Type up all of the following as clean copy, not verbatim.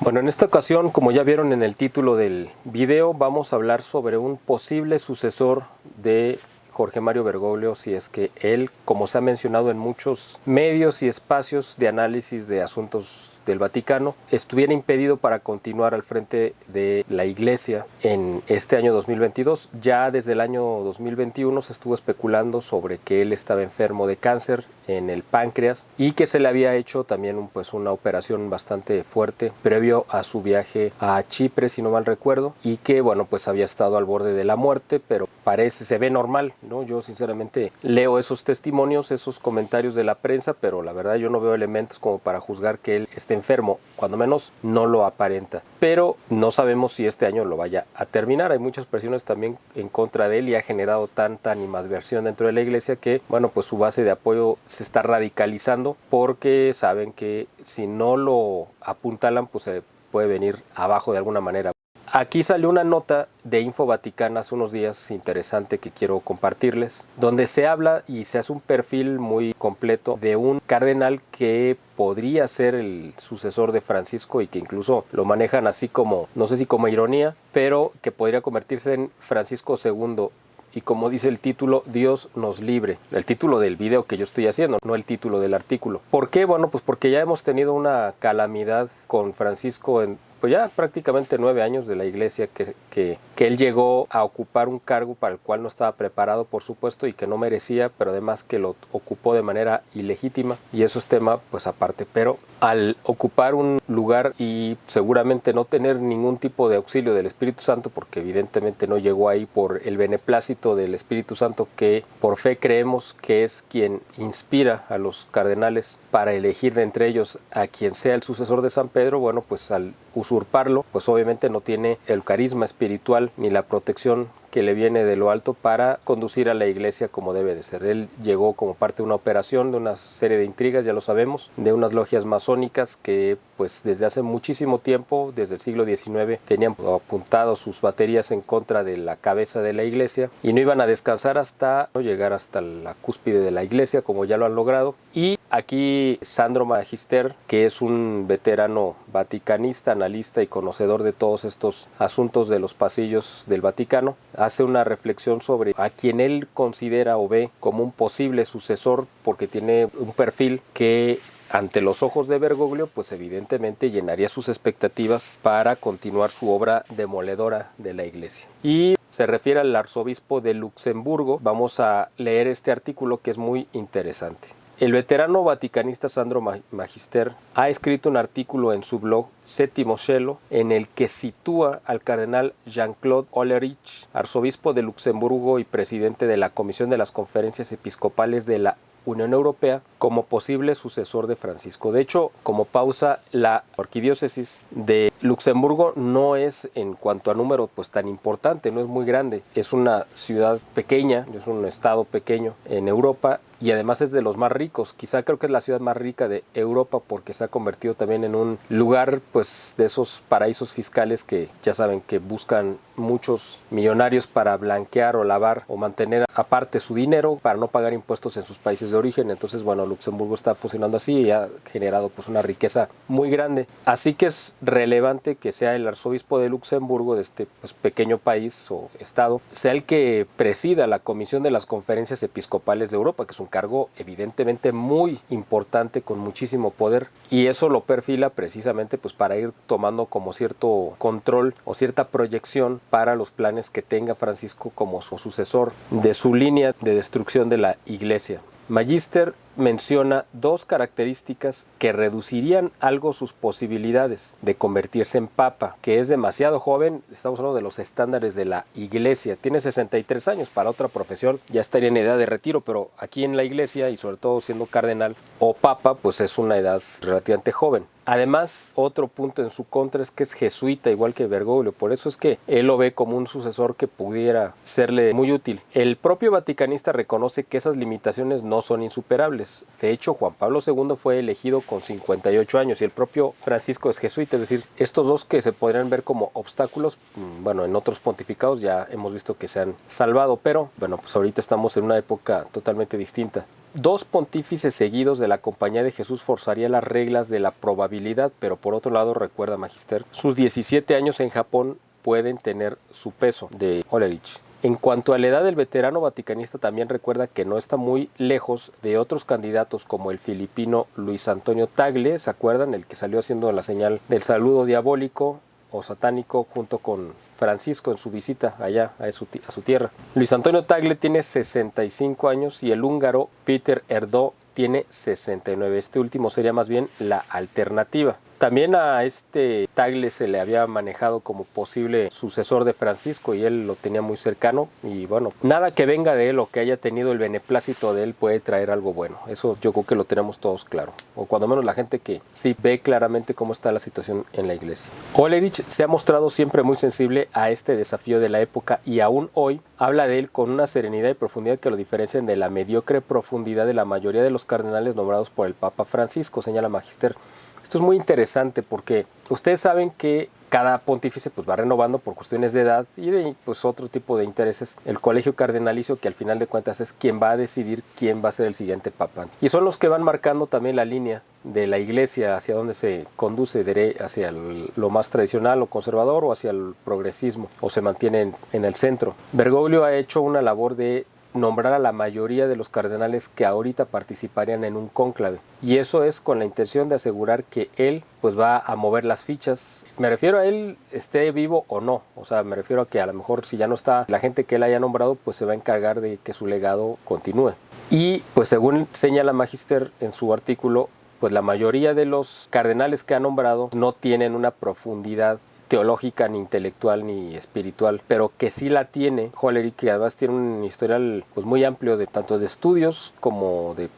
Bueno, en esta ocasión, como ya vieron en el título del video, vamos a hablar sobre un posible sucesor de Jorge Mario Bergoglio, si es que él, como se ha mencionado en muchos medios y espacios de análisis de asuntos del Vaticano, estuviera impedido para continuar al frente de la Iglesia en este año 2022. Ya desde el año 2021 se estuvo especulando sobre que él estaba enfermo de cáncer en el páncreas y que se le había hecho también una operación bastante fuerte previo a su viaje a Chipre, si no mal recuerdo, y que había estado al borde de la muerte, pero se ve normal, ¿no? Yo sinceramente leo esos testimonios, esos comentarios de la prensa, pero la verdad yo no veo elementos como para juzgar que él esté enfermo, cuando menos no lo aparenta. Pero no sabemos si este año lo vaya a terminar. Hay muchas presiones también en contra de él y ha generado tanta animadversión dentro de la iglesia que, su base de apoyo se está radicalizando porque saben que si no lo apuntalan, se puede venir abajo de alguna manera. Aquí salió una nota de Info Vaticana hace unos días interesante que quiero compartirles, donde se habla y se hace un perfil muy completo de un cardenal que podría ser el sucesor de Francisco y que incluso lo manejan así como, no sé si como ironía, pero que podría convertirse en Francisco II. Y como dice el título, Dios nos libre. El título del video que yo estoy haciendo, no el título del artículo. ¿Por qué? Bueno, porque ya hemos tenido una calamidad con Francisco en ya prácticamente 9 años de la iglesia que él llegó a ocupar un cargo para el cual no estaba preparado, por supuesto, y que no merecía, pero además que lo ocupó de manera ilegítima, y eso es tema aparte. Pero al ocupar un lugar y seguramente no tener ningún tipo de auxilio del Espíritu Santo, porque evidentemente no llegó ahí por el beneplácito del Espíritu Santo, que por fe creemos que es quien inspira a los cardenales para elegir de entre ellos a quien sea el sucesor de San Pedro, al usurparlo, obviamente no tiene el carisma espiritual ni la protección que le viene de lo alto para conducir a la iglesia como debe de ser. Él llegó como parte de una operación, de una serie de intrigas, ya lo sabemos, de unas logias masónicas que desde hace muchísimo tiempo, desde el siglo XIX, tenían apuntado sus baterías en contra de la cabeza de la iglesia y no iban a descansar hasta llegar hasta la cúspide de la iglesia, como ya lo han logrado. Y aquí Sandro Magister, que es un veterano vaticanista, analista y conocedor de todos estos asuntos de los pasillos del Vaticano, hace una reflexión sobre a quien él considera o ve como un posible sucesor, porque tiene un perfil que ante los ojos de Bergoglio, evidentemente llenaría sus expectativas para continuar su obra demoledora de la iglesia. Y se refiere al arzobispo de Luxemburgo. Vamos a leer este artículo que es muy interesante. El veterano vaticanista Sandro Magister ha escrito un artículo en su blog Sétimo Cielo en el que sitúa al cardenal Jean-Claude Hollerich, arzobispo de Luxemburgo y presidente de la Comisión de las Conferencias Episcopales de la Unión Europea, como posible sucesor de Francisco. De hecho, como pausa, la arquidiócesis de Luxemburgo no es, en cuanto a número, tan importante, no es muy grande. Es una ciudad pequeña, es un estado pequeño en Europa y además es de los más ricos. Quizá creo que es la ciudad más rica de Europa porque se ha convertido también en un lugar de esos paraísos fiscales que ya saben que buscan muchos millonarios para blanquear o lavar o mantener aparte su dinero para no pagar impuestos en sus países de origen. Entonces, Luxemburgo está funcionando así y ha generado una riqueza muy grande. Así que es relevante que sea el arzobispo de Luxemburgo, de este pequeño país o estado, sea el que presida la Comisión de las Conferencias Episcopales de Europa, que es un cargo evidentemente muy importante con muchísimo poder, y eso lo perfila precisamente para ir tomando como cierto control o cierta proyección para los planes que tenga Francisco como su sucesor de su línea de destrucción de la iglesia. Magister menciona dos características que reducirían algo sus posibilidades de convertirse en papa, que es demasiado joven. Estamos hablando de los estándares de la iglesia, tiene 63 años, para otra profesión ya estaría en edad de retiro, pero aquí en la iglesia y sobre todo siendo cardenal o papa, es una edad relativamente joven. Además, otro punto en su contra es que es jesuita, igual que Bergoglio, por eso es que él lo ve como un sucesor que pudiera serle muy útil. El propio vaticanista reconoce que esas limitaciones no son insuperables. De hecho, Juan Pablo II fue elegido con 58 años y el propio Francisco es jesuita, es decir, estos dos que se podrían ver como obstáculos, en otros pontificados ya hemos visto que se han salvado, pero ahorita estamos en una época totalmente distinta. 2 pontífices seguidos de la Compañía de Jesús forzaría las reglas de la probabilidad, pero por otro lado, recuerda Magister, sus 17 años en Japón pueden tener su peso, de Hollerich. En cuanto a la edad del veterano vaticanista, también recuerda que no está muy lejos de otros candidatos como el filipino Luis Antonio Tagle, ¿se acuerdan? El que salió haciendo la señal del saludo diabólico o satánico junto con Francisco en su visita allá a su tierra. Luis Antonio Tagle tiene 65 años y el húngaro Peter Erdő tiene 69. Este último sería más bien la alternativa. También a este Tagle se le había manejado como posible sucesor de Francisco y él lo tenía muy cercano, y bueno, nada que venga de él o que haya tenido el beneplácito de él puede traer algo bueno. Eso yo creo que lo tenemos todos claro, o cuando menos la gente que sí ve claramente cómo está la situación en la iglesia. Hollerich se ha mostrado siempre muy sensible a este desafío de la época y aún hoy habla de él con una serenidad y profundidad que lo diferencian de la mediocre profundidad de la mayoría de los cardenales nombrados por el Papa Francisco, señala Magister. Esto es muy interesante porque ustedes saben que cada pontífice pues va renovando por cuestiones de edad y de pues otro tipo de intereses el colegio cardenalicio, que al final de cuentas es quien va a decidir quién va a ser el siguiente papa. Y son los que van marcando también la línea de la iglesia hacia dónde se conduce, hacia lo más tradicional o conservador o hacia el progresismo, o se mantiene en el centro. Bergoglio ha hecho una labor de nombrar a la mayoría de los cardenales que ahorita participarían en un cónclave, y eso es con la intención de asegurar que él pues va a mover las fichas. Me refiero a él esté vivo o no, o sea, me refiero a que a lo mejor si ya no está la gente que él haya nombrado, pues se va a encargar de que su legado continúe. Y pues según señala Magister en su artículo, pues la mayoría de los cardenales que ha nombrado no tienen una profundidad teológica, ni intelectual, ni espiritual, pero que sí la tiene Hollerich, que además tiene un historial pues muy amplio de tanto de estudios como de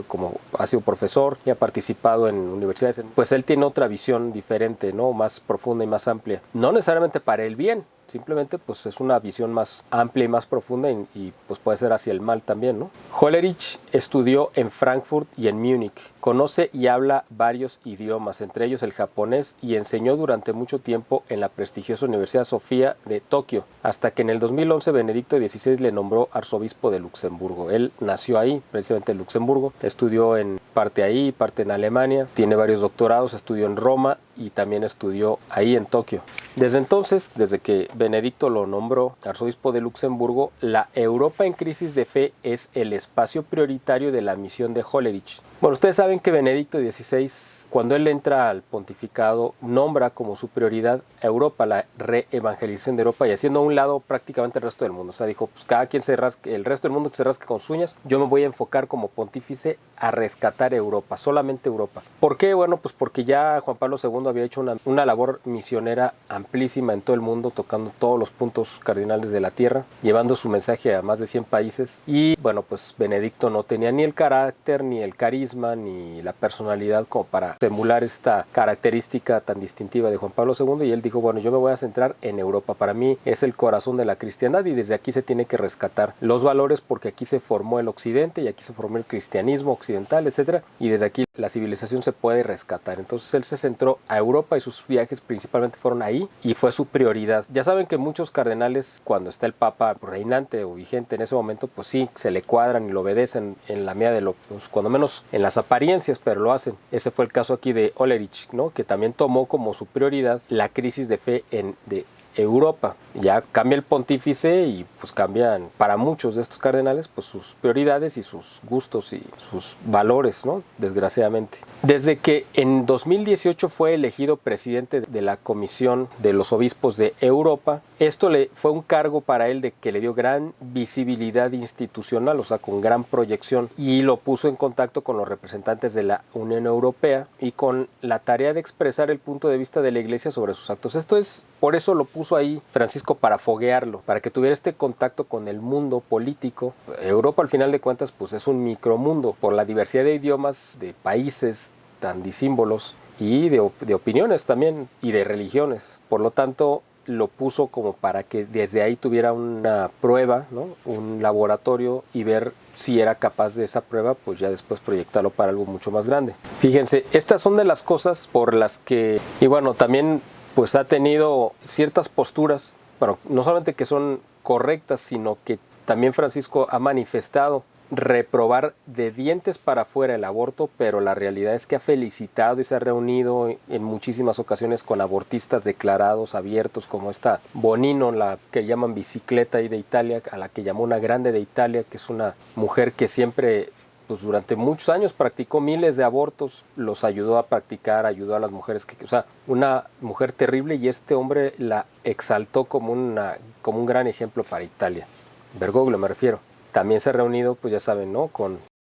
como ha sido profesor y ha participado en universidades. Pues él tiene otra visión diferente, ¿no? Más profunda y más amplia. No necesariamente para el bien, simplemente pues es una visión más amplia y más profunda y pues puede ser hacia el mal también, ¿no? Hollerich estudió en Frankfurt y en Múnich, conoce y habla varios idiomas, entre ellos el japonés, y enseñó durante mucho tiempo en la prestigiosa Universidad Sofía de Tokio, hasta que en el 2011 Benedicto XVI le nombró arzobispo de Luxemburgo. Él nació ahí, precisamente en Luxemburgo, estudió en parte ahí, parte en Alemania, tiene varios doctorados, estudió en Roma y también estudió ahí en Tokio. Desde entonces, desde que Benedicto lo nombró arzobispo de Luxemburgo, la Europa en crisis de fe es el espacio prioritario de la misión de Hollerich. Bueno, ustedes saben que Benedicto XVI, cuando él entra al pontificado, nombra como su prioridad a Europa, la reevangelización de Europa, y haciendo a un lado prácticamente el resto del mundo. O sea, dijo, pues cada quien se rasque, el resto del mundo que se rasque con sus uñas, yo me voy a enfocar como pontífice a rescatar Europa, solamente Europa. ¿Por qué? Bueno, pues porque ya Juan Pablo II había hecho una labor misionera amplísima en todo el mundo, tocando todos los puntos cardinales de la tierra, llevando su mensaje a más de 100 países, y bueno, pues Benedicto no tenía ni el carácter, ni el carisma, ni la personalidad como para emular esta característica tan distintiva de Juan Pablo II, y él dijo, bueno, yo me voy a centrar en Europa, para mí es el corazón de la cristiandad y desde aquí se tiene que rescatar los valores, porque aquí se formó el occidente y aquí se formó el cristianismo occidental, etcétera, y desde aquí la civilización se puede rescatar. Entonces él se centró a Europa y sus viajes principalmente fueron ahí y fue su prioridad. Ya saben que muchos cardenales, cuando está el papa reinante o vigente en ese momento, pues sí, se le cuadran y lo obedecen en la medida de lo, pues, cuando menos en las apariencias, pero lo hacen. Ese fue el caso aquí de Hollerich, ¿no? Que también tomó como su prioridad la crisis de fe de Europa. Ya cambia el pontífice y pues cambian para muchos de estos cardenales pues sus prioridades y sus gustos y sus valores, ¿no? Desgraciadamente. Desde que en 2018 fue elegido presidente de la Comisión de los Obispos de Europa, esto fue un cargo para él de que le dio gran visibilidad institucional, o sea, con gran proyección, y lo puso en contacto con los representantes de la Unión Europea y con la tarea de expresar el punto de vista de la Iglesia sobre sus actos. Esto es, por eso lo puso ahí Francisco, para foguearlo, para que tuviera este contacto con el mundo político. Europa, al final de cuentas, pues es un micromundo por la diversidad de idiomas, de países tan disímbolos y de opiniones también y de religiones. Por lo tanto, lo puso como para que desde ahí tuviera una prueba, ¿no? Un laboratorio, y ver si era capaz de esa prueba, pues ya después proyectarlo para algo mucho más grande. Fíjense, estas son de las cosas por las que, y bueno, también pues ha tenido ciertas posturas, bueno, no solamente que son correctas, sino que también Francisco ha manifestado reprobar de dientes para afuera el aborto, pero la realidad es que ha felicitado y se ha reunido en muchísimas ocasiones con abortistas declarados, abiertos, como esta Bonino, la que llaman Bicicleta ahí de Italia, a la que llamó una grande de Italia, que es una mujer que siempre, pues durante muchos años practicó miles de abortos, los ayudó a practicar, ayudó a las mujeres, o sea, una mujer terrible, y este hombre la exaltó como un gran ejemplo para Italia. Bergoglio me refiero. También se ha reunido, pues ya saben, ¿no?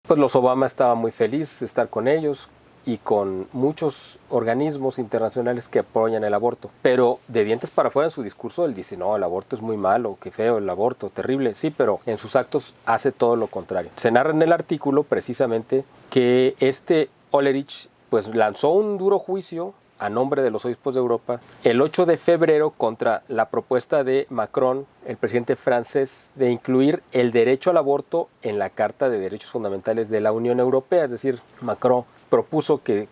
Pues los Obama estaba muy feliz de estar con ellos y con muchos organismos internacionales que apoyan el aborto. Pero de dientes para afuera en su discurso él dice, no, el aborto es muy malo, qué feo el aborto, terrible. Sí, pero en sus actos hace todo lo contrario. Se narra en el artículo precisamente que Hollerich pues lanzó un duro juicio a nombre de los obispos de Europa el 8 de febrero contra la propuesta de Macron, el presidente francés, de incluir el derecho al aborto en la Carta de Derechos Fundamentales de la Unión Europea. Es decir, Macron propuso que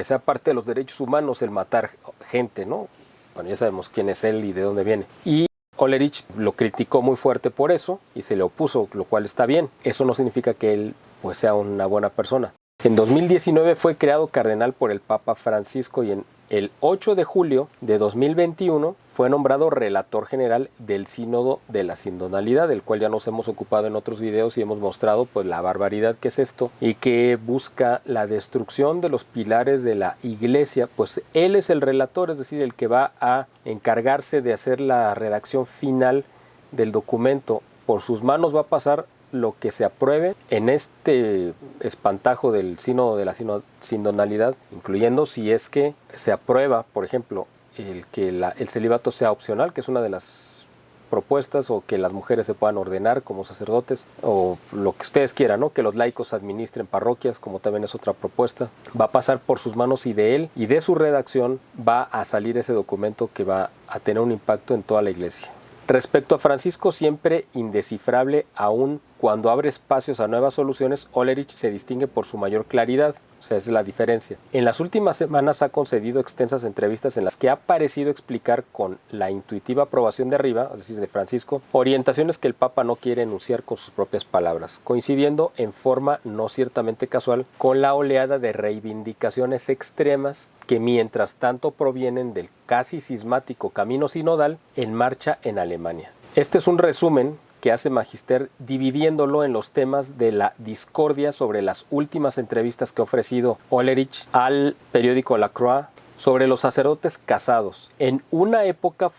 sea parte de los derechos humanos el matar gente, ¿no? Bueno, ya sabemos quién es él y de dónde viene. Y Hollerich lo criticó muy fuerte por eso y se le opuso, lo cual está bien. Eso no significa que él pues sea una buena persona. En 2019 fue creado cardenal por el Papa Francisco y en el 8 de julio de 2021 fue nombrado relator general del Sínodo de la Sindonalidad, del cual ya nos hemos ocupado en otros videos y hemos mostrado pues la barbaridad que es esto y que busca la destrucción de los pilares de la Iglesia. Pues él es el relator, es decir, el que va a encargarse de hacer la redacción final del documento. Por sus manos va a pasar lo que se apruebe en este espantajo del sínodo de la sindonalidad, incluyendo si es que se aprueba, por ejemplo, el celibato sea opcional, que es una de las propuestas, o que las mujeres se puedan ordenar como sacerdotes, o lo que ustedes quieran, ¿no? Que los laicos administren parroquias, como también es otra propuesta. Va a pasar por sus manos y de él y de su redacción va a salir ese documento que va a tener un impacto en toda la Iglesia. Respecto a Francisco, siempre indescifrable, aún cuando abre espacios a nuevas soluciones, Hollerich se distingue por su mayor claridad. O sea, esa es la diferencia. En las últimas semanas ha concedido extensas entrevistas en las que ha parecido explicar con la intuitiva aprobación de arriba, es decir, de Francisco, orientaciones que el Papa no quiere enunciar con sus propias palabras, coincidiendo en forma no ciertamente casual con la oleada de reivindicaciones extremas que mientras tanto provienen del casi cismático camino sinodal en marcha en Alemania. Este es un resumen que hace Magister dividiéndolo en los temas de la discordia sobre las últimas entrevistas que ha ofrecido Hollerich al periódico La Croix sobre los sacerdotes casados. En una época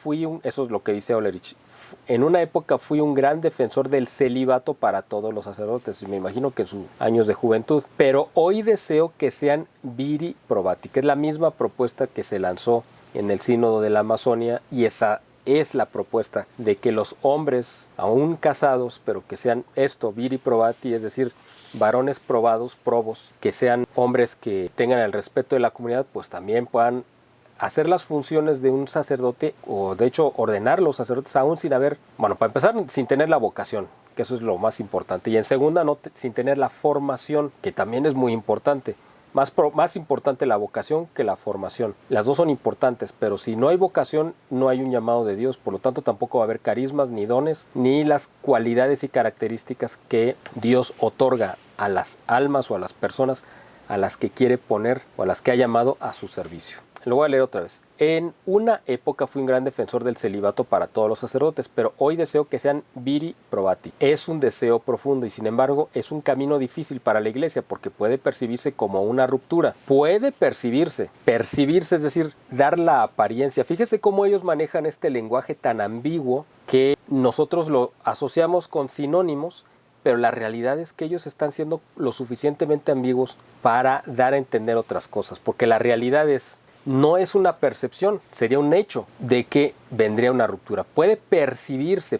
eso es lo que dice Hollerich, en una época fui un gran defensor del celibato para todos los sacerdotes, y me imagino que en sus años de juventud, pero hoy deseo que sean viri probati, que es la misma propuesta que se lanzó en el sínodo de la Amazonia, y esa es la propuesta de que los hombres aún casados, pero que sean viri probati, es decir, varones probados, probos, que sean hombres que tengan el respeto de la comunidad, pues también puedan hacer las funciones de un sacerdote, o de hecho ordenar los sacerdotes aún sin haber, bueno, para empezar, sin tener la vocación, que eso es lo más importante, y en segunda, sin tener la formación, que también es muy importante. Más importante la vocación que la formación. Las dos son importantes, pero si no hay vocación, no hay un llamado de Dios. Por lo tanto, tampoco va a haber carismas, ni dones, ni las cualidades y características que Dios otorga a las almas o a las personas a las que quiere poner o a las que ha llamado a su servicio. Lo voy a leer otra vez. En una época fui un gran defensor del celibato para todos los sacerdotes, pero hoy deseo que sean viri probati. Es un deseo profundo y sin embargo es un camino difícil para la Iglesia porque puede percibirse como una ruptura. Puede percibirse, es decir, dar la apariencia. Fíjese cómo ellos manejan este lenguaje tan ambiguo que nosotros lo asociamos con sinónimos, pero la realidad es que ellos están siendo lo suficientemente ambiguos para dar a entender otras cosas, porque la realidad no es una percepción, sería un hecho de que vendría una ruptura. Puede percibirse,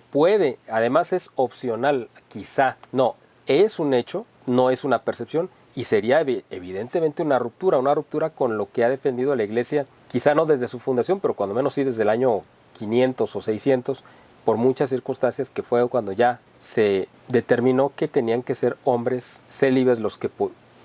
además es opcional, quizá. No, es un hecho, no es una percepción y sería evidentemente una ruptura con lo que ha defendido la Iglesia, quizá no desde su fundación, pero cuando menos sí desde el año 500 o 600, por muchas circunstancias, que fue cuando ya se determinó que tenían que ser hombres célibes los que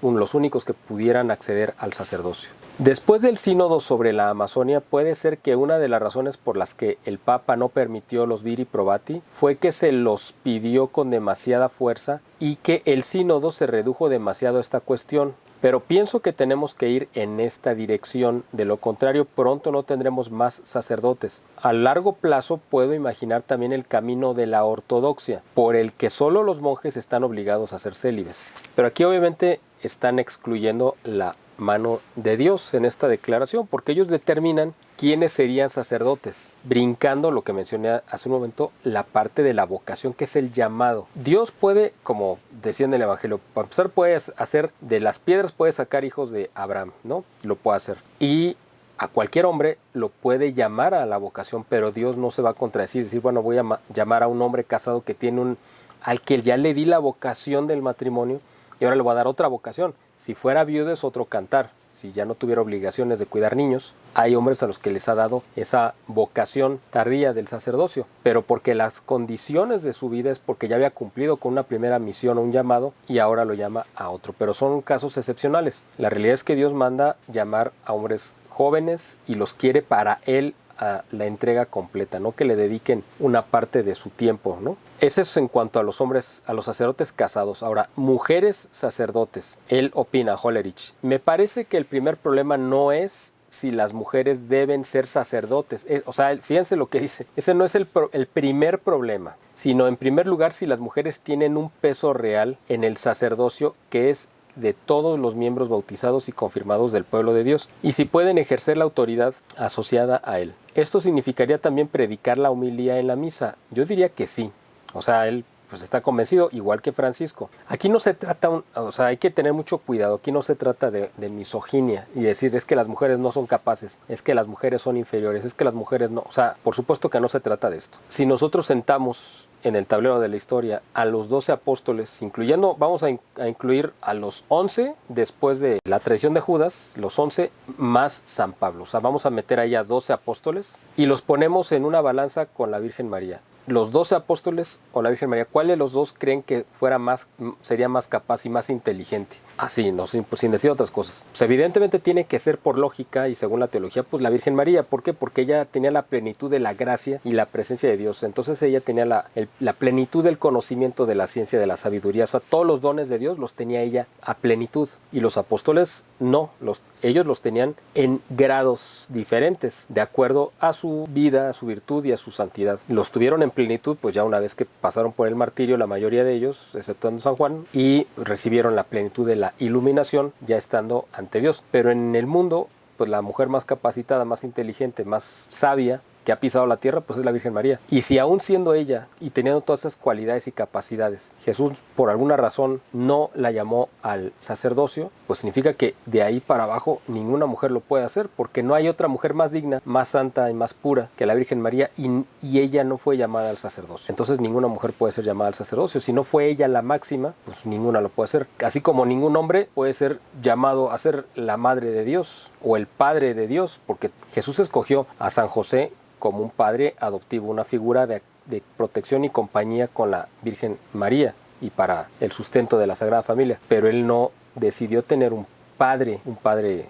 los únicos que pudieran acceder al sacerdocio. Después del sínodo sobre la Amazonia, puede ser que una de las razones por las que el Papa no permitió los viri probati fue que se los pidió con demasiada fuerza y que el sínodo se redujo demasiado a esta cuestión. Pero pienso que tenemos que ir en esta dirección, de lo contrario pronto no tendremos más sacerdotes. A largo plazo puedo imaginar también el camino de la ortodoxia, por el que solo los monjes están obligados a ser célibes. Pero aquí obviamente están excluyendo la mano de Dios en esta declaración, porque ellos determinan quiénes serían sacerdotes, brincando lo que mencioné hace un momento, la parte de la vocación, que es el llamado. Dios puede, como decía en el Evangelio, para empezar puedes hacer de las piedras, puede sacar hijos de Abraham, ¿no? Lo puede hacer. Y a cualquier hombre lo puede llamar a la vocación, pero Dios no se va a contradecir, decir, bueno, voy a llamar a un hombre casado que tiene al que ya le di la vocación del matrimonio, y ahora le voy a dar otra vocación. Si fuera viudo es otro cantar. Si ya no tuviera obligaciones de cuidar niños, hay hombres a los que les ha dado esa vocación tardía del sacerdocio, pero porque las condiciones de su vida es porque ya había cumplido con una primera misión o un llamado y ahora lo llama a otro. Pero son casos excepcionales. La realidad es que Dios manda llamar a hombres jóvenes y los quiere para Él a la entrega completa, no que le dediquen una parte de su tiempo, ¿no? Ese es en cuanto a los hombres, a los sacerdotes casados. Ahora, mujeres sacerdotes. Él opina, Hollerich. Me parece que el primer problema no es si las mujeres deben ser sacerdotes. O sea, fíjense lo que dice. Ese no es el primer problema, sino en primer lugar si las mujeres tienen un peso real en el sacerdocio, que es de todos los miembros bautizados y confirmados del pueblo de Dios, y si pueden ejercer la autoridad asociada a él. Esto significaría también predicar la homilía en la misa. Yo diría que sí. O sea, él pues está convencido, igual que Francisco. Aquí no se trata, o sea, hay que tener mucho cuidado. Aquí no se trata de misoginia y decir es que las mujeres no son capaces, es que las mujeres son inferiores, es que las mujeres no. O sea, por supuesto que no se trata de esto. Si nosotros sentamos en el tablero de la historia a los 12 apóstoles, incluyendo, vamos a incluir a los 11 después de la traición de Judas, los 11 más San Pablo. O sea, vamos a meter ahí a 12 apóstoles y los ponemos en una balanza con la Virgen María. Los 12 apóstoles o la Virgen María, ¿cuál de los dos creen que sería más capaz y más inteligente? Así, no, sin decir otras cosas. Pues evidentemente tiene que ser por lógica y según la teología, pues la Virgen María. ¿Por qué? Porque ella tenía la plenitud de la gracia y la presencia de Dios. Entonces ella tenía la plenitud del conocimiento, de la ciencia, de la sabiduría. O sea, todos los dones de Dios los tenía ella a plenitud. Y los apóstoles no, ellos los tenían en grados diferentes, de acuerdo a su vida, a su virtud y a su santidad. Los tuvieron en plenitud, pues ya una vez que pasaron por el martirio, la mayoría de ellos, exceptuando San Juan, y recibieron la plenitud de la iluminación ya estando ante Dios. Pero en el mundo, pues la mujer más capacitada, más inteligente, más sabia, que ha pisado la tierra, pues es la Virgen María. Y si aún siendo ella y teniendo todas esas cualidades y capacidades, Jesús por alguna razón no la llamó al sacerdocio, pues significa que de ahí para abajo ninguna mujer lo puede hacer, porque no hay otra mujer más digna, más santa y más pura que la Virgen María, y ella no fue llamada al sacerdocio. Entonces ninguna mujer puede ser llamada al sacerdocio. Si no fue ella la máxima, pues ninguna lo puede hacer. Así como ningún hombre puede ser llamado a ser la madre de Dios o el padre de Dios, porque Jesús escogió a San José como un padre adoptivo, una figura de protección y compañía con la Virgen María y para el sustento de la Sagrada Familia. Pero él no decidió tener un padre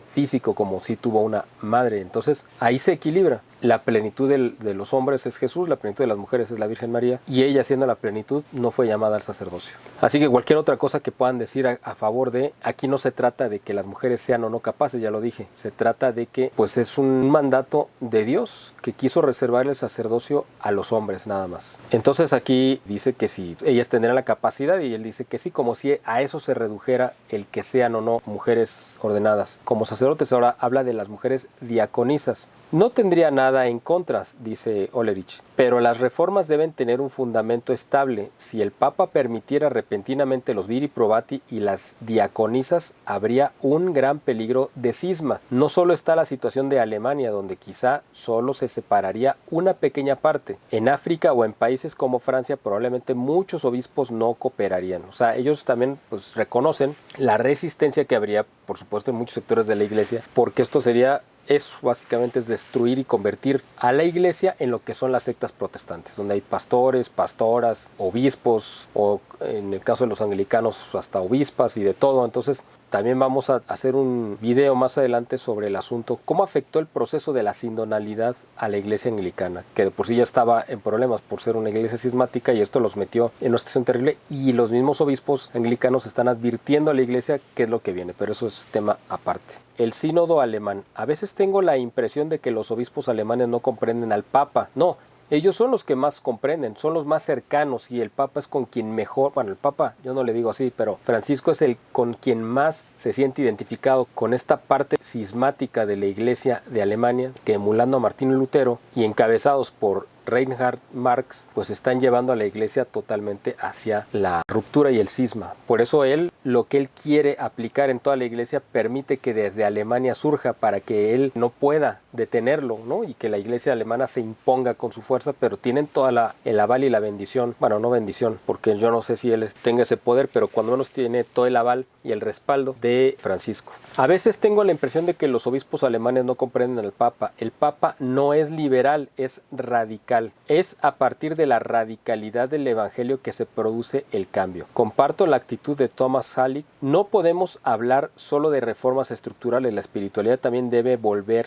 físico como si tuvo una madre. Entonces ahí se equilibra. La plenitud de los hombres es Jesús, la plenitud de las mujeres es la Virgen María, y ella, siendo la plenitud, no fue llamada al sacerdocio. Así que cualquier otra cosa que puedan decir a favor de, aquí no se trata de que las mujeres sean o no capaces, ya lo dije, se trata de que pues es un mandato de Dios que quiso reservar el sacerdocio a los hombres nada más. Entonces aquí dice que si ellas tendrán la capacidad, y él dice que sí, como si a eso se redujera el que sean o no mujeres ordenadas como sacerdotes. Ahora habla de las mujeres diaconisas. No tendría nada en contra, dice Hollerich, pero las reformas deben tener un fundamento estable. Si el Papa permitiera repentinamente los viri probati y las diaconisas, habría un gran peligro de cisma. No solo está la situación de Alemania, donde quizá solo se separaría una pequeña parte. En África o en países como Francia, probablemente muchos obispos no cooperarían. O sea, ellos también pues reconocen la resistencia que habría, por supuesto, en muchos sectores de la Iglesia, porque esto sería Eso básicamente es destruir y convertir a la iglesia en lo que son las sectas protestantes, donde hay pastores, pastoras, obispos, o en el caso de los anglicanos hasta obispas y de todo. Entonces también vamos a hacer un video más adelante sobre el asunto, cómo afectó el proceso de la sindonalidad a la iglesia anglicana, que de por sí ya estaba en problemas por ser una iglesia cismática, y esto los metió en una situación terrible, y los mismos obispos anglicanos están advirtiendo a la iglesia qué es lo que viene, pero eso es tema aparte. El sínodo alemán. A veces tengo la impresión de que los obispos alemanes no comprenden al Papa. No, ellos son los que más comprenden, son los más cercanos, y el Papa es con quien mejor, bueno, el Papa yo no le digo así, pero Francisco es el con quien más se siente identificado con esta parte cismática de la iglesia de Alemania, que emulando a Martín Lutero y encabezados por Reinhard Marx, pues están llevando a la iglesia totalmente hacia la ruptura y el cisma. Por eso lo que él quiere aplicar en toda la iglesia permite que desde Alemania surja, para que él no pueda detenerlo, ¿no? Y que la iglesia alemana se imponga con su fuerza, pero tienen toda el aval y la bendición, bueno, no bendición, porque yo no sé si él tenga ese poder, pero cuando menos tiene todo el aval y el respaldo de Francisco. A veces tengo la impresión de que los obispos alemanes no comprenden al Papa. El Papa no es liberal, es radical. Es a partir de la radicalidad del evangelio que se produce el cambio. Comparto la actitud de Thomas Halleck. No podemos hablar solo de reformas estructurales. La espiritualidad también debe volver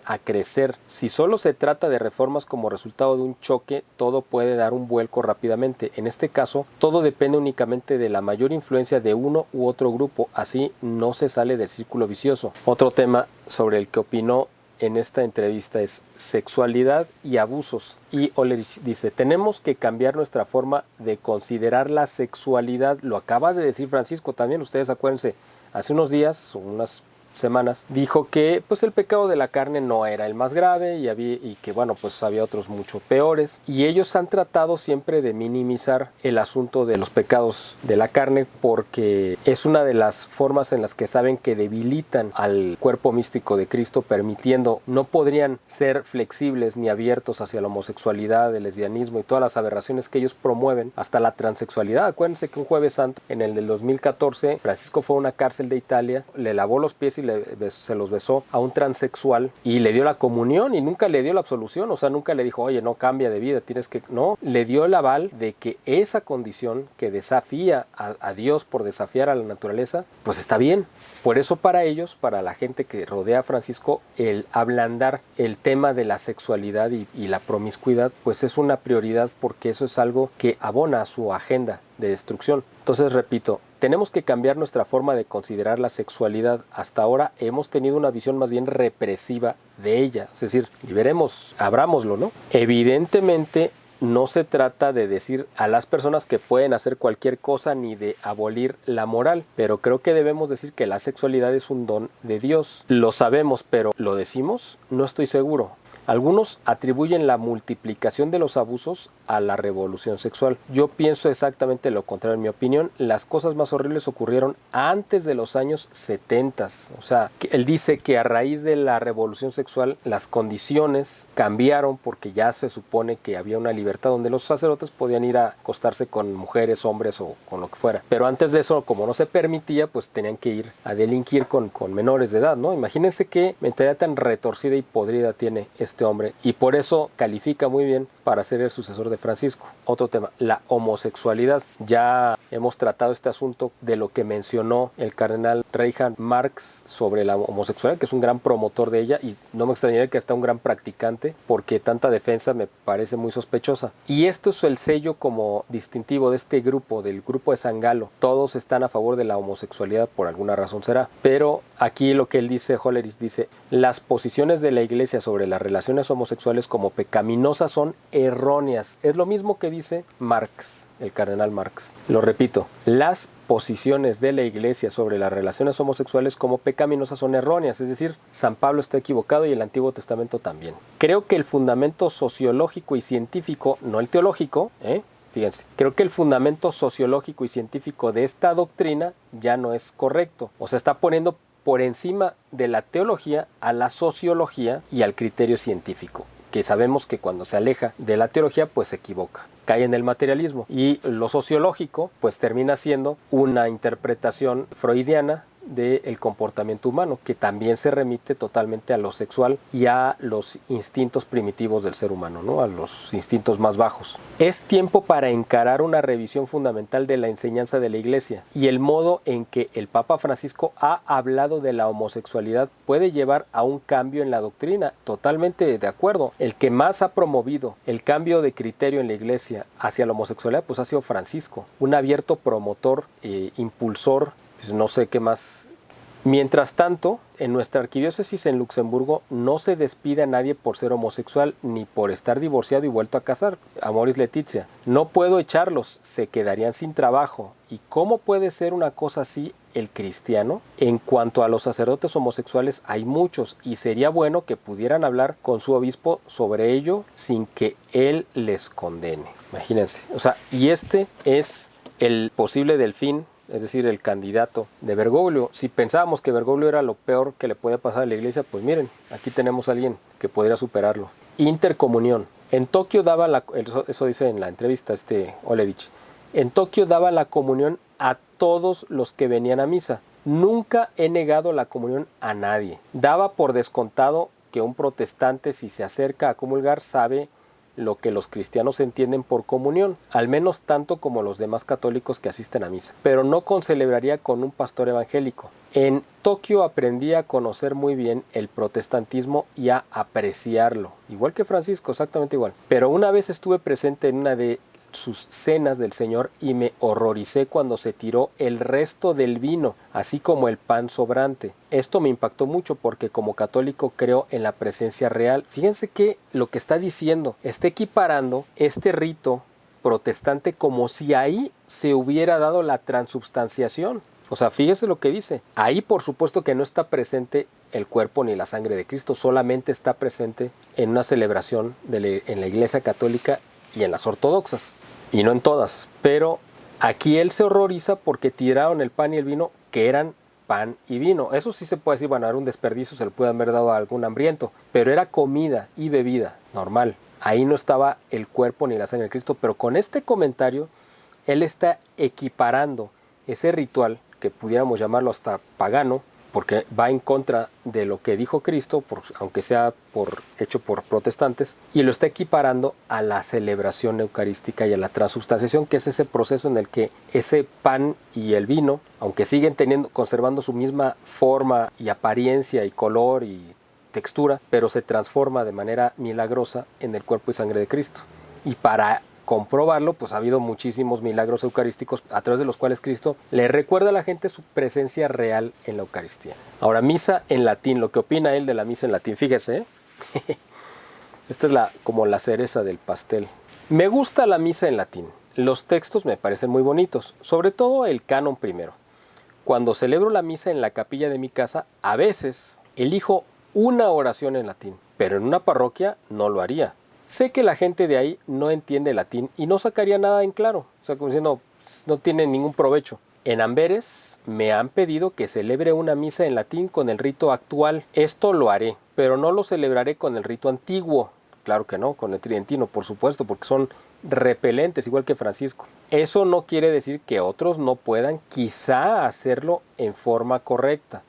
a crecer. Si solo se trata de reformas como resultado de un choque, todo puede dar un vuelco rápidamente. En este caso, todo depende únicamente de la mayor influencia de uno u otro grupo. Así no se sale del círculo vicioso. Otro tema sobre el que opinó en esta entrevista es sexualidad y abusos. Y Hollerich dice: tenemos que cambiar nuestra forma de considerar la sexualidad. Lo acaba de decir Francisco también, ustedes acuérdense, hace unos días o unas semanas, dijo que pues el pecado de la carne no era el más grave, y que bueno, pues había otros mucho peores, y ellos han tratado siempre de minimizar el asunto de los pecados de la carne, porque es una de las formas en las que saben que debilitan al cuerpo místico de Cristo, permitiendo, no podrían ser flexibles ni abiertos hacia la homosexualidad, el lesbianismo y todas las aberraciones que ellos promueven, hasta la transexualidad. Acuérdense que un Jueves Santo, en el del 2014, Francisco fue a una cárcel de Italia, le lavó los pies y se los besó a un transexual, y le dio la comunión, y nunca le dio la absolución. O sea, nunca le dijo: oye, no, cambia de vida, tienes que... No, le dio el aval de que esa condición que desafía a Dios por desafiar a la naturaleza, pues está bien. Por eso para ellos, para la gente que rodea a Francisco, el ablandar el tema de la sexualidad y la promiscuidad, pues es una prioridad, porque eso es algo que abona a su agenda de destrucción. Entonces, repito, tenemos que cambiar nuestra forma de considerar la sexualidad. Hasta ahora hemos tenido una visión más bien represiva de ella. Es decir, liberemos, abrámoslo, ¿no? Evidentemente, no se trata de decir a las personas que pueden hacer cualquier cosa, ni de abolir la moral, pero creo que debemos decir que la sexualidad es un don de Dios. Lo sabemos, pero ¿lo decimos? No estoy seguro. Algunos atribuyen la multiplicación de los abusos a la revolución sexual. Yo pienso exactamente lo contrario. En mi opinión, las cosas más horribles ocurrieron antes de los años 70. O sea, él dice que a raíz de la revolución sexual las condiciones cambiaron, porque ya se supone que había una libertad donde los sacerdotes podían ir a acostarse con mujeres, hombres o con lo que fuera. Pero antes de eso, como no se permitía, pues tenían que ir a delinquir con menores de edad, ¿no? Imagínense qué mentalidad tan retorcida y podrida tiene este hombre, y por eso califica muy bien para ser el sucesor de Francisco. Otro tema, la homosexualidad. Ya hemos tratado este asunto de lo que mencionó el cardenal Reinhard Marx sobre la homosexualidad, que es un gran promotor de ella, y no me extrañaría que hasta un gran practicante, porque tanta defensa me parece muy sospechosa. Y esto es el sello como distintivo de este grupo, del grupo de San Galo. Todos están a favor de la homosexualidad, por alguna razón será. Pero aquí lo que él dice, Hollerich dice: las posiciones de la iglesia sobre las relaciones homosexuales como pecaminosas son erróneas. Es lo mismo que dice Marx, el cardenal Marx. Lo repito, las posiciones de la iglesia sobre las relaciones homosexuales como pecaminosas son erróneas, es decir, San Pablo está equivocado y el Antiguo Testamento también. Creo que el fundamento sociológico y científico, no el teológico, fíjense, creo que el fundamento sociológico y científico de esta doctrina ya no es correcto. O sea, está poniendo por encima de la teología a la sociología y al criterio científico, que sabemos que cuando se aleja de la teología pues se equivoca, cae en el materialismo, y lo sociológico pues termina siendo una interpretación freudiana del comportamiento humano, que también se remite totalmente a lo sexual y a los instintos primitivos del ser humano, ¿no? A los instintos más bajos. Es tiempo para encarar una revisión fundamental de la enseñanza de la Iglesia, y el modo en que el Papa Francisco ha hablado de la homosexualidad puede llevar a un cambio en la doctrina. Totalmente de acuerdo. El que más ha promovido el cambio de criterio en la Iglesia hacia la homosexualidad pues ha sido Francisco, un abierto promotor, impulsor, pues no sé qué más. Mientras tanto, en nuestra arquidiócesis en Luxemburgo no se despide a nadie por ser homosexual ni por estar divorciado y vuelto a casar. Amoris Laetitia. No puedo echarlos, se quedarían sin trabajo. ¿Y cómo puede ser una cosa así el cristiano? En cuanto a los sacerdotes homosexuales, hay muchos y sería bueno que pudieran hablar con su obispo sobre ello sin que él les condene. Imagínense. O sea, y este es el posible delfín, es decir, el candidato de Bergoglio. Si pensábamos que Bergoglio era lo peor que le podía pasar a la Iglesia, pues miren, aquí tenemos a alguien que podría superarlo. Intercomunión. En Tokio daba eso dice en la entrevista Olerich, en Tokio daba la comunión a todos los que venían a misa. Nunca he negado la comunión a nadie. Daba por descontado que un protestante, si se acerca a comulgar, sabe lo que los cristianos entienden por comunión, al menos tanto como los demás católicos que asisten a misa, pero no concelebraría con un pastor evangélico. En Tokio aprendí a conocer muy bien el protestantismo y a apreciarlo, igual que Francisco, exactamente igual. Pero una vez estuve presente en una de sus cenas del Señor y me horroricé cuando se tiró el resto del vino, así como el pan sobrante. Esto me impactó mucho porque como católico creo en la presencia real. Fíjense que lo que está diciendo, está equiparando este rito protestante como si ahí se hubiera dado la transubstanciación. O sea, fíjese lo que dice. Ahí por supuesto que no está presente el cuerpo ni la sangre de Cristo, solamente está presente en una celebración en la Iglesia Católica y en las ortodoxas, y no en todas. Pero aquí él se horroriza porque tiraron el pan y el vino, que eran pan y vino. Eso sí se puede decir, bueno, era un desperdicio, se le puede haber dado a algún hambriento, pero era comida y bebida normal. Ahí no estaba el cuerpo ni la sangre de Cristo, pero con este comentario él está equiparando ese ritual, que pudiéramos llamarlo hasta pagano, porque va en contra de lo que dijo Cristo, aunque sea hecho por protestantes, y lo está equiparando a la celebración eucarística y a la transubstanciación, que es ese proceso en el que ese pan y el vino, aunque siguen conservando su misma forma y apariencia y color y textura, pero se transforma de manera milagrosa en el cuerpo y sangre de Cristo. Y para comprobarlo, pues ha habido muchísimos milagros eucarísticos a través de los cuales Cristo le recuerda a la gente su presencia real en la Eucaristía. Ahora, misa en latín, lo que opina él de la misa en latín, fíjese, esta es como la cereza del pastel. Me gusta la misa en latín, los textos me parecen muy bonitos, sobre todo el canon primero. Cuando celebro la misa en la capilla de mi casa, a veces elijo una oración en latín, pero en una parroquia no lo haría. Sé que la gente de ahí no entiende latín y no sacaría nada en claro. O sea, como diciendo, no tiene ningún provecho. En Amberes me han pedido que celebre una misa en latín con el rito actual. Esto lo haré, pero no lo celebraré con el rito antiguo. Claro que no, con el tridentino, por supuesto, porque son repelentes, igual que Francisco. Eso no quiere decir que otros no puedan quizá hacerlo en forma correcta,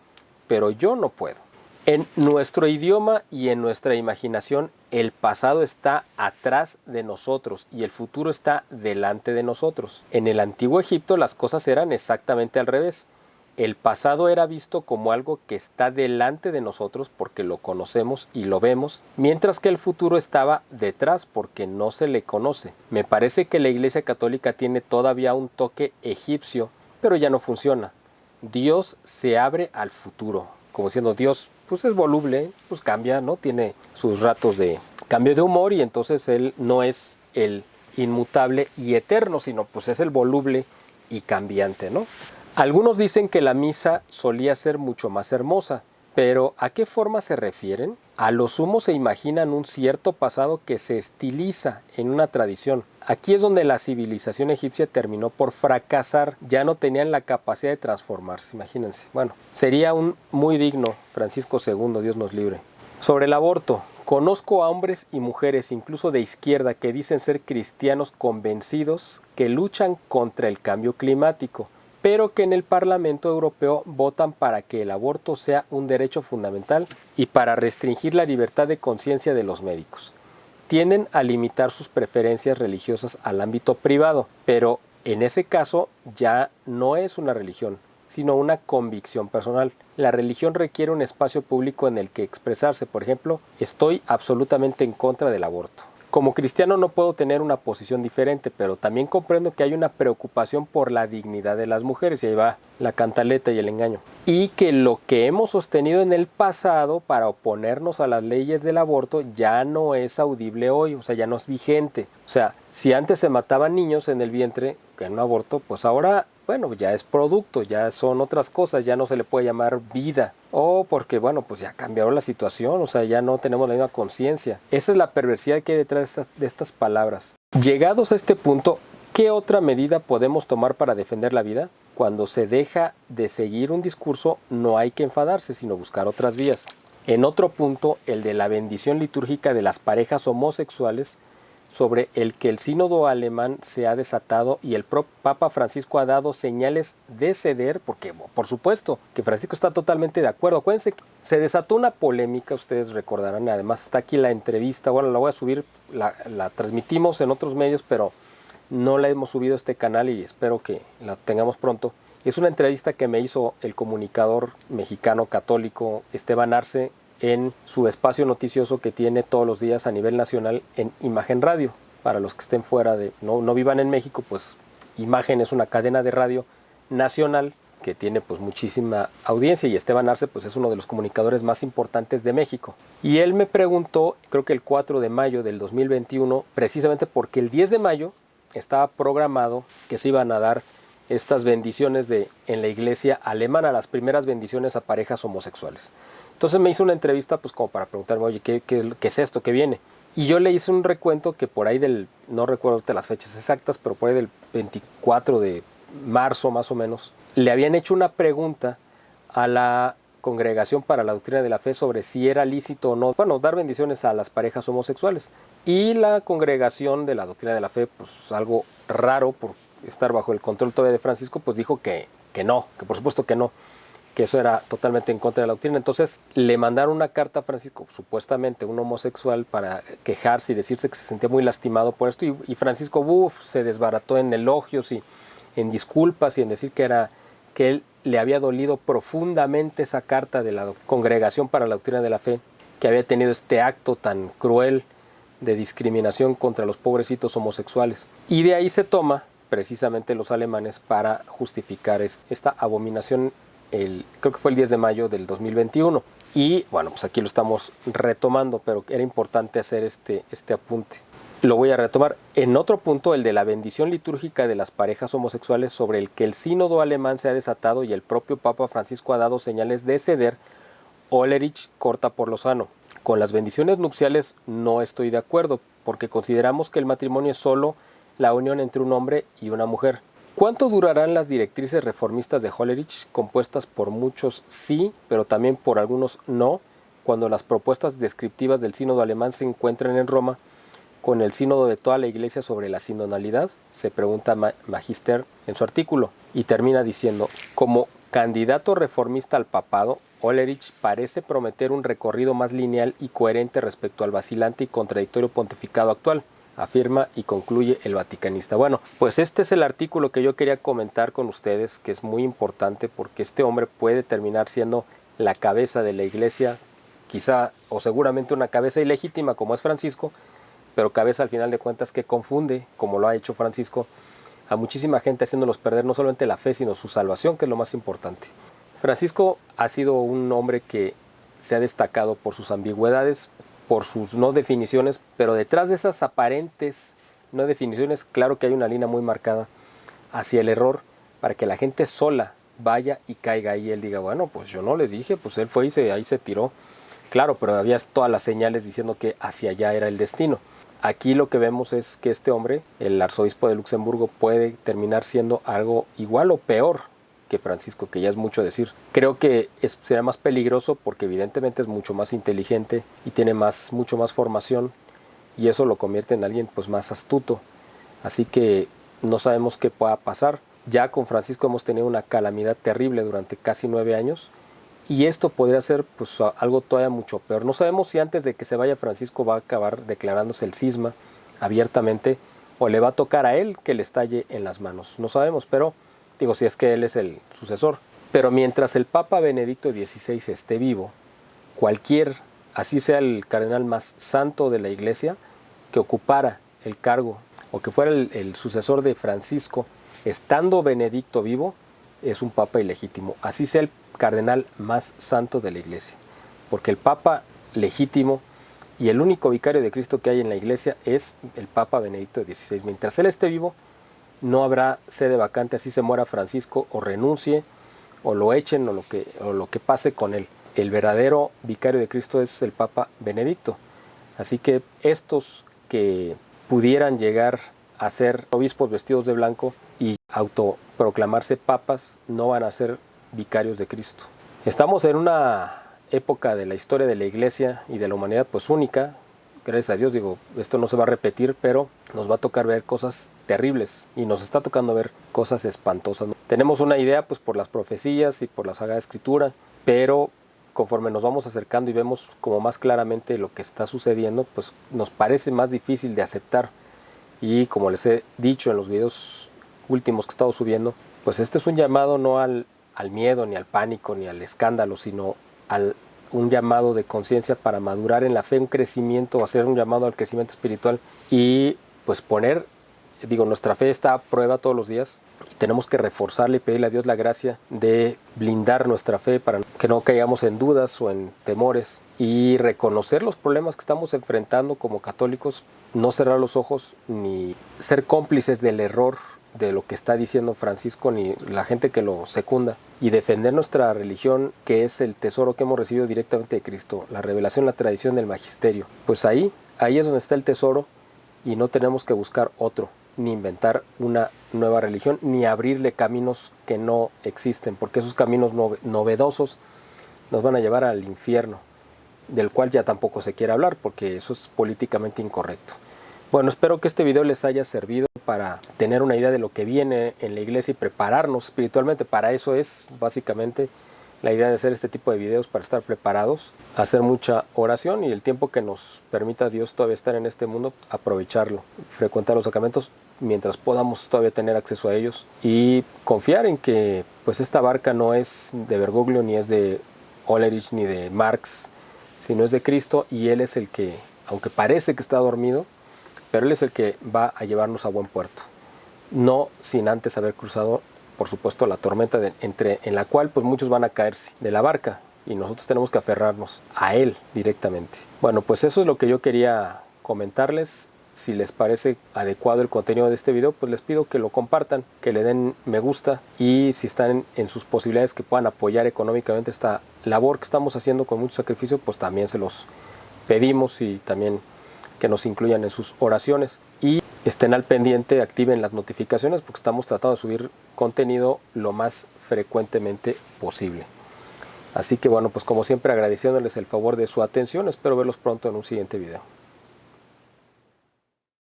pero yo no puedo. En nuestro idioma y en nuestra imaginación, el pasado está atrás de nosotros y el futuro está delante de nosotros. En el antiguo Egipto las cosas eran exactamente al revés. El pasado era visto como algo que está delante de nosotros porque lo conocemos y lo vemos, mientras que el futuro estaba detrás porque no se le conoce. Me parece que la Iglesia Católica tiene todavía un toque egipcio, pero ya no funciona. Dios se abre al futuro, como diciendo Dios pues es voluble, pues cambia, ¿no? Tiene sus ratos de cambio de humor y entonces él no es el inmutable y eterno, sino pues es el voluble y cambiante, ¿no? Algunos dicen que la misa solía ser mucho más hermosa, pero ¿a qué forma se refieren? A lo sumo se imaginan un cierto pasado que se estiliza en una tradición. Aquí es donde la civilización egipcia terminó por fracasar, ya no tenían la capacidad de transformarse, imagínense. Bueno, sería un muy digno Francisco II, Dios nos libre. Sobre el aborto, conozco a hombres y mujeres, incluso de izquierda, que dicen ser cristianos convencidos que luchan contra el cambio climático, pero que en el Parlamento Europeo votan para que el aborto sea un derecho fundamental y para restringir la libertad de conciencia de los médicos. Tienden a limitar sus preferencias religiosas al ámbito privado, pero en ese caso ya no es una religión, sino una convicción personal. La religión requiere un espacio público en el que expresarse. Por ejemplo, estoy absolutamente en contra del aborto. Como cristiano no puedo tener una posición diferente, pero también comprendo que hay una preocupación por la dignidad de las mujeres, y ahí va la cantaleta y el engaño. Y que lo que hemos sostenido en el pasado para oponernos a las leyes del aborto ya no es audible hoy, o sea, ya no es vigente. O sea, si antes se mataban niños en el vientre, que en un aborto, pues ahora, bueno, ya es producto, ya son otras cosas, ya no se le puede llamar vida. O porque, bueno, pues ya cambiaron la situación, o sea, ya no tenemos la misma conciencia. Esa es la perversidad que hay detrás de estas palabras. Llegados a este punto, ¿qué otra medida podemos tomar para defender la vida? Cuando se deja de seguir un discurso, no hay que enfadarse, sino buscar otras vías. En otro punto, el de la bendición litúrgica de las parejas homosexuales, sobre el que el sínodo alemán se ha desatado y el Papa Francisco ha dado señales de ceder, porque por supuesto que Francisco está totalmente de acuerdo. Acuérdense que se desató una polémica, ustedes recordarán, además está aquí la entrevista, bueno, la voy a subir, la transmitimos en otros medios, pero no la hemos subido a este canal y espero que la tengamos pronto. Es una entrevista que me hizo el comunicador mexicano católico Esteban Arce en su espacio noticioso que tiene todos los días a nivel nacional en Imagen Radio. Para los que estén fuera de, no vivan en México, pues Imagen es una cadena de radio nacional que tiene pues muchísima audiencia, y Esteban Arce pues es uno de los comunicadores más importantes de México. Y él me preguntó, creo que el 4 de mayo del 2021, precisamente porque el 10 de mayo estaba programado que se iban a dar estas bendiciones en la iglesia alemana, las primeras bendiciones a parejas homosexuales. Entonces me hizo una entrevista pues como para preguntarme, oye, ¿qué es esto? ¿Qué viene? Y yo le hice un recuento que por ahí no recuerdo las fechas exactas, pero por ahí del 24 de marzo más o menos, le habían hecho una pregunta a la Congregación para la Doctrina de la Fe sobre si era lícito o no, bueno, dar bendiciones a las parejas homosexuales. Y la Congregación de la Doctrina de la Fe, pues algo raro por estar bajo el control todavía de Francisco, pues dijo que no, que por supuesto que no, que eso era totalmente en contra de la doctrina. Entonces le mandaron una carta a Francisco, supuestamente un homosexual, para quejarse y decirse que se sentía muy lastimado por esto, y Francisco se desbarató en elogios y en disculpas y en decir que él le había dolido profundamente esa carta de la Congregación para la Doctrina de la Fe, que había tenido este acto tan cruel de discriminación contra los pobrecitos homosexuales. Y de ahí se toma precisamente los alemanes para justificar esta abominación. Creo que fue el 10 de mayo del 2021. Y bueno, pues aquí lo estamos retomando, pero era importante hacer este apunte. Lo voy a retomar. En otro punto, el de la bendición litúrgica de las parejas homosexuales, sobre el que el sínodo alemán se ha desatado y el propio Papa Francisco ha dado señales de ceder, Hollerich corta por lo sano. Con las bendiciones nupciales no estoy de acuerdo, porque consideramos que el matrimonio es solo la unión entre un hombre y una mujer. ¿Cuánto durarán las directrices reformistas de Hollerich, compuestas por muchos sí, pero también por algunos no, cuando las propuestas descriptivas del sínodo alemán se encuentran en Roma con el sínodo de toda la iglesia sobre la sinodalidad? Se pregunta Magister en su artículo, y termina diciendo: como candidato reformista al papado, Hollerich parece prometer un recorrido más lineal y coherente respecto al vacilante y contradictorio pontificado actual, afirma y concluye el vaticanista. Bueno, pues este es el artículo que yo quería comentar con ustedes, que es muy importante porque este hombre puede terminar siendo la cabeza de la iglesia, quizá o seguramente una cabeza ilegítima como es Francisco, pero cabeza al final de cuentas que confunde, como lo ha hecho Francisco, a muchísima gente, haciéndolos perder no solamente la fe, sino su salvación, que es lo más importante. Francisco ha sido un hombre que se ha destacado por sus ambigüedades, por sus no definiciones, pero detrás de esas aparentes no definiciones, claro que hay una línea muy marcada hacia el error, para que la gente sola vaya y caiga ahí y él diga, bueno, pues yo no les dije, pues él fue y ahí se tiró. Claro, pero había todas las señales diciendo que hacia allá era el destino. Aquí lo que vemos es que este hombre, el arzobispo de Luxemburgo, puede terminar siendo algo igual o peor que Francisco, que ya es mucho decir. Creo que será más peligroso porque evidentemente es mucho más inteligente y tiene mucho más formación, y eso lo convierte en alguien pues más astuto. Así que no sabemos qué pueda pasar. Ya con Francisco hemos tenido una calamidad terrible durante casi 9 años y esto podría ser pues algo todavía mucho peor. No sabemos si antes de que se vaya Francisco va a acabar declarándose el cisma abiertamente o le va a tocar a él que le estalle en las manos. No sabemos, pero digo, si es que él es el sucesor. Pero mientras el Papa Benedicto XVI esté vivo, cualquier, así sea el cardenal más santo de la Iglesia, que ocupara el cargo o que fuera el sucesor de Francisco, estando Benedicto vivo, es un papa ilegítimo. Así sea el cardenal más santo de la Iglesia. Porque el papa legítimo y el único vicario de Cristo que hay en la Iglesia es el Papa Benedicto XVI. Mientras él esté vivo, no habrá sede vacante, así se muera Francisco o renuncie o lo echen o lo que pase con él. El verdadero vicario de Cristo es el Papa Benedicto. Así que estos que pudieran llegar a ser obispos vestidos de blanco y autoproclamarse papas no van a ser vicarios de Cristo. Estamos en una época de la historia de la Iglesia y de la humanidad pues única. Gracias a Dios, digo, esto no se va a repetir, pero nos va a tocar ver cosas terribles y nos está tocando ver cosas espantosas. Tenemos una idea pues por las profecías y por la Sagrada Escritura, pero conforme nos vamos acercando y vemos como más claramente lo que está sucediendo, pues nos parece más difícil de aceptar. Y como les he dicho en los videos últimos que he estado subiendo, pues este es un llamado no al miedo, ni al pánico, ni al escándalo, sino un llamado de conciencia para madurar en la fe, un crecimiento, hacer un llamado al crecimiento espiritual y pues nuestra fe está a prueba todos los días y tenemos que reforzarle y pedirle a Dios la gracia de blindar nuestra fe para que no caigamos en dudas o en temores y reconocer los problemas que estamos enfrentando como católicos, no cerrar los ojos ni ser cómplices del error de lo que está diciendo Francisco ni la gente que lo secunda y defender nuestra religión, que es el tesoro que hemos recibido directamente de Cristo, la revelación, la tradición del magisterio. Pues ahí es donde está el tesoro y no tenemos que buscar otro, ni inventar una nueva religión, ni abrirle caminos que no existen, porque esos caminos novedosos nos van a llevar al infierno, del cual ya tampoco se quiere hablar, porque eso es políticamente incorrecto. Bueno, espero que este video les haya servido para tener una idea de lo que viene en la iglesia y prepararnos espiritualmente. Para eso es básicamente la idea de hacer este tipo de videos, para estar preparados, hacer mucha oración y el tiempo que nos permita Dios todavía estar en este mundo, aprovecharlo, frecuentar los sacramentos mientras podamos todavía tener acceso a ellos y confiar en que pues esta barca no es de Bergoglio, ni es de Hollerich, ni de Marx, sino es de Cristo y Él es el que, aunque parece que está dormido, pero Él es el que va a llevarnos a buen puerto. No sin antes haber cruzado, por supuesto, la tormenta en la cual pues muchos van a caerse de la barca y nosotros tenemos que aferrarnos a Él directamente. Bueno, pues eso es lo que yo quería comentarles. Si les parece adecuado el contenido de este video, pues les pido que lo compartan, que le den me gusta y si están en sus posibilidades que puedan apoyar económicamente esta labor que estamos haciendo con mucho sacrificio, pues también se los pedimos y también que nos incluyan en sus oraciones y estén al pendiente, activen las notificaciones porque estamos tratando de subir contenido lo más frecuentemente posible. Así que bueno, pues como siempre agradeciéndoles el favor de su atención, espero verlos pronto en un siguiente video.